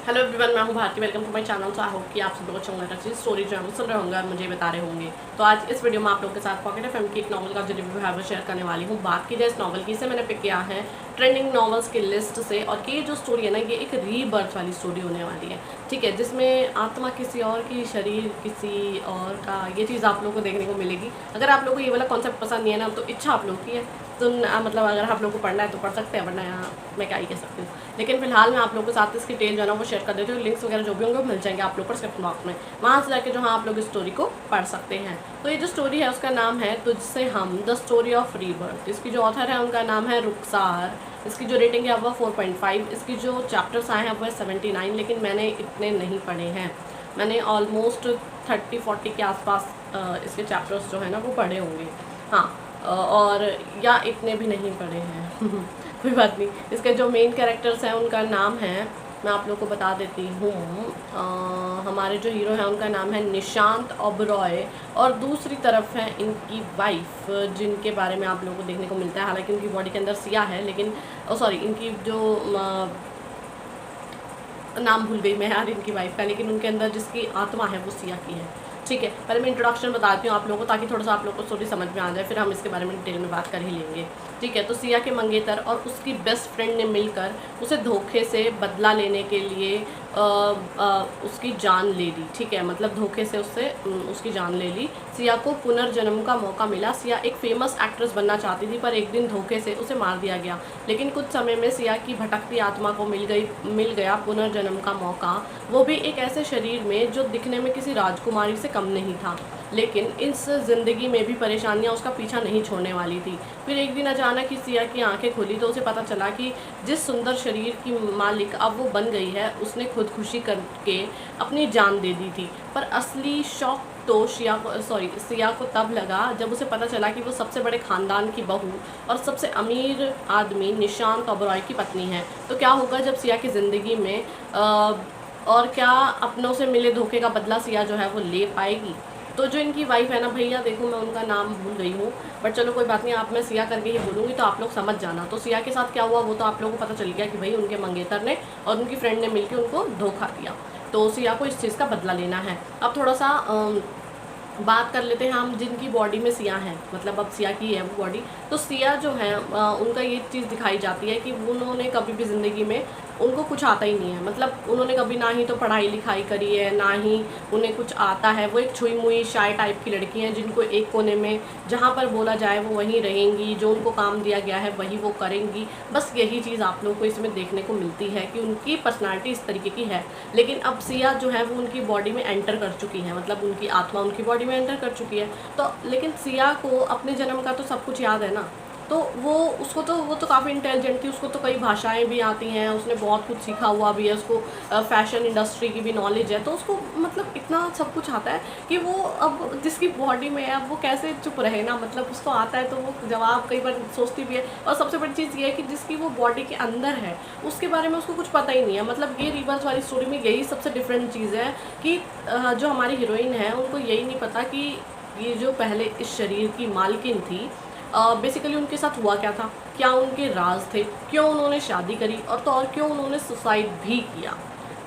Hello everyone, मैं हूं Bharti. Welcome to my channel. So I hope कि आप सब लोग अच्छे होंगे, अच्छी स्टोरी जो है वो सुन रहे होंगे और मुझे बता रहे होंगे। तो आज इस वीडियो में आप लोगों के साथ पॉकेट एफएम की एक नॉवल का जो रिव्यू है वो शेयर करने वाली हूं। बात की जाए इस नॉवल की, इसे मैंने पिक किया है ट्रेंडिंग नॉवेल्स की लिस्ट से। और ये जो स्टोरी है ना, ये एक रीबर्थ वाली स्टोरी होने वाली है, ठीक है, जिसमें आत्मा किसी और की, शरीर किसी और का, ये चीज़ आप लोगों को देखने को मिलेगी। अगर आप लोगों को ये वाला कॉन्सेप्ट पसंद नहीं है ना, तो इच्छा आप लोगों की है तो मतलब अगर आप लोगों को पढ़ना है तो पढ़ सकते हैं, वरना यहाँ मैं क्या ही कह सकती हूँ। लेकिन फिलहाल मैं आप लोगों के साथ इसकी डिटेल जो है ना वो शेयर कर देती हूँ। लिंक्स वगैरह जो भी होंगे मिल जाएंगे आप लोग को डिस्क्रिप्शन बॉक्स में, वहाँ से जाके जो हाँ आप लोग इस स्टोरी को पढ़ सकते हैं। तो ये जो स्टोरी है उसका नाम है तुझसे हम, द स्टोरी ऑफ रीबर्थ। इसकी जो ऑथर है उनका नाम है रुखसार। इसकी जो रेटिंग है वो 4.5। इसकी जो चैप्टर्स आए हैं वो 79, लेकिन मैंने इतने नहीं पढ़े हैं। मैंने ऑलमोस्ट 30-40 के आसपास इसके चैप्टर्स जो है ना वो पढ़े होंगे, हाँ, और या इतने भी नहीं पढ़े हैं कोई बात नहीं। इसके जो मेन कैरेक्टर्स हैं उनका नाम है, मैं आप लोग को बता देती हूँ। हमारे जो हीरो हैं उनका नाम है निशांत ओबरॉय, और दूसरी तरफ है इनकी वाइफ, जिनके बारे में आप लोगों को देखने को मिलता है। हालांकि उनकी बॉडी के अंदर सिया है, लेकिन सॉरी, इनकी जो नाम भूल गई मैं यार इनकी वाइफ का, लेकिन उनके अंदर जिसकी आत्मा है वो सिया की है, ठीक है। पहले मैं इंट्रोडक्शन बताती हूँ आप लोगों को, ताकि थोड़ा सा आप लोगों को स्टोरी समझ में आ जाए, फिर हम इसके बारे में डिटेल में बात कर ही लेंगे, ठीक है। तो सिया के मंगेतर और उसकी बेस्ट फ्रेंड ने मिलकर उसे धोखे से बदला लेने के लिए उसकी जान ले ली, ठीक है, मतलब धोखे से उससे उसकी जान ले ली। सिया को पुनर्जन्म का मौका मिला। सिया एक फेमस एक्ट्रेस बनना चाहती थी, पर एक दिन धोखे से उसे मार दिया गया। लेकिन कुछ समय में सिया की भटकती आत्मा को मिल गया पुनर्जन्म का मौका, वो भी एक ऐसे शरीर में जो दिखने में किसी राजकुमारी से कम नहीं था। लेकिन इस ज़िंदगी में भी परेशानियां उसका पीछा नहीं छोड़ने वाली थी। फिर एक दिन अचानक ही सिया की आंखें खुली तो उसे पता चला कि जिस सुंदर शरीर की मालिक अब वो बन गई है, उसने खुदकुशी करके अपनी जान दे दी थी। पर असली शौक तो सिया को तब लगा जब उसे पता चला कि वो सबसे बड़े ख़ानदान की बहू और सबसे अमीर आदमी निशांत ओबरॉय की पत्नी है। तो क्या होगा जब सिया की ज़िंदगी में और क्या अपनों से मिले धोखे का बदला सिया जो है वो ले पाएगी। तो जो इनकी वाइफ है ना, भैया देखो मैं उनका नाम भूल गई हूँ, बट चलो कोई बात नहीं, आप मैं सिया करके ही बोलूँगी तो आप लोग समझ जाना। तो सिया के साथ क्या हुआ वो तो आप लोगों को पता चल गया कि भाई उनके मंगेतर ने और उनकी फ्रेंड ने मिलकर उनको धोखा दिया, तो सिया को इस चीज़ का बदला लेना है। अब थोड़ा सा बात कर लेते हैं हम जिनकी बॉडी में सिया है, मतलब अब सिया की है वो बॉडी। तो सिया जो है उनका ये चीज़ दिखाई जाती है कि उन्होंने कभी भी ज़िंदगी में उनको कुछ आता ही नहीं है। मतलब उन्होंने कभी ना ही तो पढ़ाई लिखाई करी है, ना ही उन्हें कुछ आता है। वो एक छुई मुई शाय टाइप की लड़की हैं, जिनको एक कोने में जहाँ पर बोला जाए वो वहीं रहेंगी, जो उनको काम दिया गया है वही वो करेंगी। बस यही चीज़ आप लोगों को इसमें देखने को मिलती है कि उनकी पर्सनालिटी इस तरीके की है। लेकिन अब सिया जो है वो उनकी बॉडी में एंटर कर चुकी है, मतलब उनकी आत्मा उनकी बॉडी में एंटर कर चुकी है। तो लेकिन सिया को अपने जन्म का तो सब कुछ याद है ना, तो वो तो काफ़ी इंटेलिजेंट थी, उसको तो कई भाषाएं भी आती हैं, उसने बहुत कुछ सीखा हुआ भी है, उसको फैशन इंडस्ट्री की भी नॉलेज है। तो उसको मतलब इतना सब कुछ आता है कि वो अब जिसकी बॉडी में है अब वो कैसे चुप रहे ना, मतलब उसको आता है तो वो जवाब कई बार सोचती भी है। और सबसे बड़ी चीज़ ये है कि जिसकी वो बॉडी के अंदर है उसके बारे में उसको कुछ पता ही नहीं है। मतलब ये रिवर्स वाली स्टोरी में यही सबसे डिफरेंट चीज़ है कि जो हमारी हीरोइन है उनको यही नहीं पता कि ये जो पहले इस शरीर की मालकिन थी, बेसिकली उनके साथ हुआ क्या था, क्या उनके राज थे, क्यों उन्होंने शादी करी, और तो और क्यों उन्होंने सुसाइड भी किया।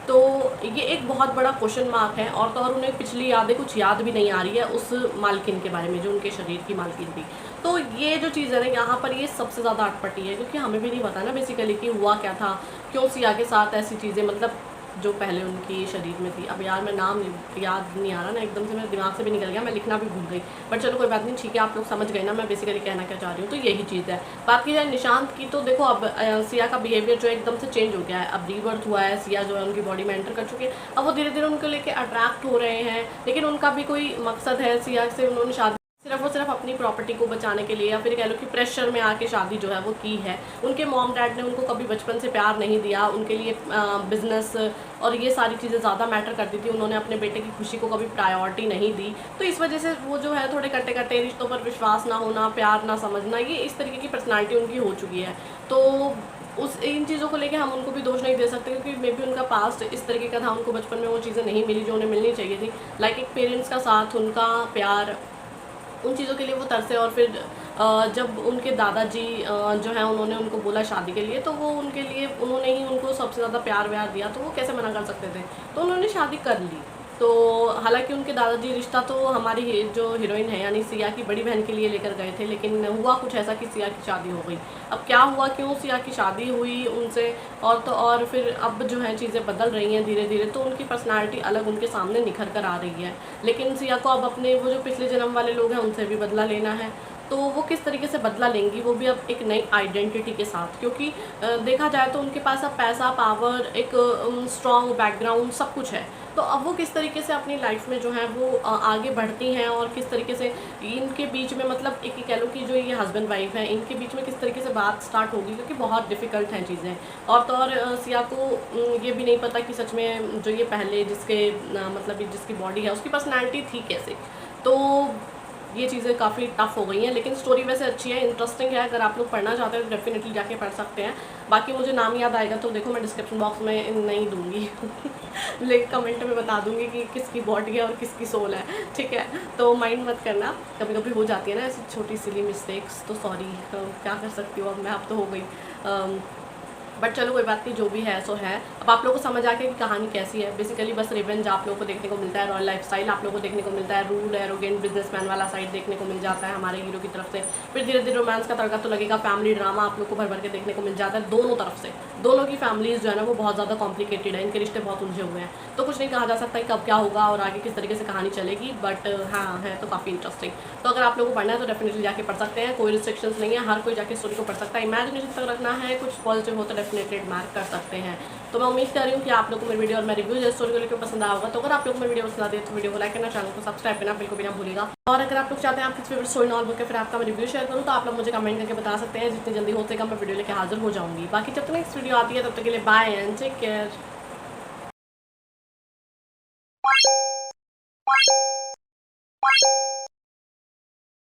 तो ये एक बहुत बड़ा क्वेश्चन मार्क है। और तो और उन्हें पिछली यादें कुछ याद भी नहीं आ रही है उस मालकिन के बारे में, जो उनके शरीर की मालकिन थी। तो ये जो चीज़ है ना, यहाँ पर ये सबसे ज़्यादा अटपटी है, क्योंकि हमें भी नहीं पता ना बेसिकली कि हुआ क्या था, क्यों सिया के साथ ऐसी चीज़ें, मतलब जो पहले उनकी शरीर में थी। अब यार मैं नाम याद नहीं आ रहा ना, एकदम से मेरे दिमाग से भी निकल गया, मैं लिखना भी भूल गई। बट चलो कोई बात नहीं, ठीक है, आप लोग समझ गए ना मैं बेसिकली कहना क्या चाह रही हूँ। तो यही चीज़ है। बात की जाए निशांत की, तो देखो अब सिया का बिहेवियर जो एकदम से चेंज हो गया है। अब रीबर्थ हुआ है, सिया जो है उनकी बॉडी में एंटर कर चुकी है। अब वो धीरे धीरे उनको लेके अट्रैक्ट हो रहे हैं, लेकिन उनका भी कोई मकसद है। सिया से उन्होंने शादी सिर्फ और सिर्फ अपनी प्रॉपर्टी को बचाने के लिए, या फिर कह लो कि प्रेशर में आके शादी जो है वो की है। उनके मॉम डैड ने उनको कभी बचपन से प्यार नहीं दिया, उनके लिए बिजनेस और ये सारी चीज़ें ज़्यादा मैटर करती थी। उन्होंने अपने बेटे की खुशी को कभी प्रायोरिटी नहीं दी। तो इस वजह से वो जो है थोड़े कट्टे कट्टे, रिश्तों पर विश्वास ना होना, प्यार ना समझना, ये इस तरीके की पर्सनैलिटी उनकी हो चुकी है। तो इन चीज़ों को लेके हम उनको भी दोष नहीं दे सकते, क्योंकि मे बी उनका पास्ट इस तरीके का था, उनको बचपन में वो चीज़ें नहीं मिली जो उन्हें मिलनी चाहिए थी। लाइक एक पेरेंट्स का साथ, उनका प्यार, उन चीज़ों के लिए वो तरसे। और फिर जब उनके दादाजी जो है उन्होंने उनको बोला शादी के लिए, तो वो उनके लिए उन्होंने ही उनको सबसे ज़्यादा प्यार व्यार दिया, तो वो कैसे मना कर सकते थे, तो उन्होंने शादी कर ली। तो हालांकि उनके दादाजी रिश्ता तो हमारी जो हीरोइन है यानी सिया की बड़ी बहन के लिए लेकर गए थे, लेकिन हुआ कुछ ऐसा कि सिया की शादी हो गई। अब क्या हुआ, क्यों सिया की शादी हुई उनसे, और तो और फिर अब जो है चीज़ें बदल रही हैं धीरे धीरे, तो उनकी पर्सनालिटी अलग उनके सामने निखर कर आ रही है। लेकिन सिया को अब अपने वो जो पिछले जन्म वाले लोग हैं उनसे भी बदला लेना है, तो वो किस तरीके से बदला लेंगी, वो भी अब एक नई आइडेंटिटी के साथ, क्योंकि देखा जाए तो उनके पास अब पैसा, पावर, एक स्ट्रॉन्ग बैकग्राउंड सब कुछ है। तो अब वो किस तरीके से अपनी लाइफ में जो है वो आगे बढ़ती हैं, और किस तरीके से इनके बीच में, मतलब एक कह लो कि जो ये हस्बैंड वाइफ है इनके बीच में किस तरीके से बात स्टार्ट होगी, क्योंकि बहुत डिफ़िकल्ट हैं चीज़ें। और तो और सिया को ये भी नहीं पता कि सच में जो ये पहले जिसके मतलब जिसकी बॉडी है उसकी पर्सनैलिटी थी कैसे। तो ये चीज़ें काफ़ी टफ हो गई हैं, लेकिन स्टोरी वैसे अच्छी है, इंटरेस्टिंग है। अगर आप लोग पढ़ना चाहते हैं तो डेफिनेटली जाके पढ़ सकते हैं। बाकी मुझे नाम याद आएगा तो देखो मैं डिस्क्रिप्शन बॉक्स में नहीं दूंगी लेकिन कमेंट में बता दूंगी कि किसकी बॉडी है और किसकी सोल है, ठीक है। तो माइंड मत करना, कभी कभी हो जाती है ना ऐसी छोटी सिली मिस्टेक्स, तो सॉरी, क्या कर सकती हूँ अब मैं, अब तो हो गई। बट चलो कोई बात नहीं, जो भी है सो है। अब आप लोगों को समझ आ गया कि कहानी कैसी है। बेसिकली बस रिवेंज आप लोगों को देखने को मिलता है, रॉयल लाइफस्टाइल आप लोगों को देखने को मिलता है, रूड एरोगेंट बिजनेसमैन वाला साइड देखने को मिल जाता है हमारे हीरो की तरफ से। फिर धीरे धीरे रोमांस का तड़का तो लगेगा, फैमिली ड्रामा आप लोग को भर भर के देखने को मिल जाता है दोनों तरफ से। दोनों की फैमिलीज जो है ना वो बहुत ज़्यादा कॉम्प्लिकेटेड है, इनके रिश्ते बहुत उलझे हुए हैं, तो कुछ नहीं कहा जा सकता कि कब क्या होगा और आगे किस तरीके से कहानी चलेगी। बट हाँ, है तो काफ़ी इंटरेस्टिंग। तो अगर आप लोगों को पढ़ना है तो डेफिनेटली जाके पढ़ सकते हैं, कोई रिस्ट्रिक्शंस नहीं है, हर कोई जाके स्टोरी को पढ़ सकता है। इमेजिनेशन तक रखना है, कुछ पॉजिटिव हो तो डेफिनेटली एडमायर कर सकते हैं। तो मैं उम्मीद कर रही हूँ कि आप लोगों को मेरी वीडियो और मैं रिव्यू जो स्टोरी को लेकर पसंद आया होगा। तो अगर आप लोग को मेरी वीडियो पसंद आती है तो वीडियो को लाइक करना, चैनल को सब्सक्राइब करना बिल्कुल भी ना भूलिएगा। और अगर आप लोग चाहते हैं आपकी फेवरेट स्टोरी नॉवल बुक है फिर आपका मैं रिव्यू शेयर करूँ तो आप लोग मुझे कमेंट करके बता सकते हैं, जितनी जल्दी हो सकेगा मैं वीडियो लेकर हाजिर हो जाऊँगी। बाकी जब तक नेक्स्ट वीडियो आती है तब तक के लिए बाय एंड टेक केयर।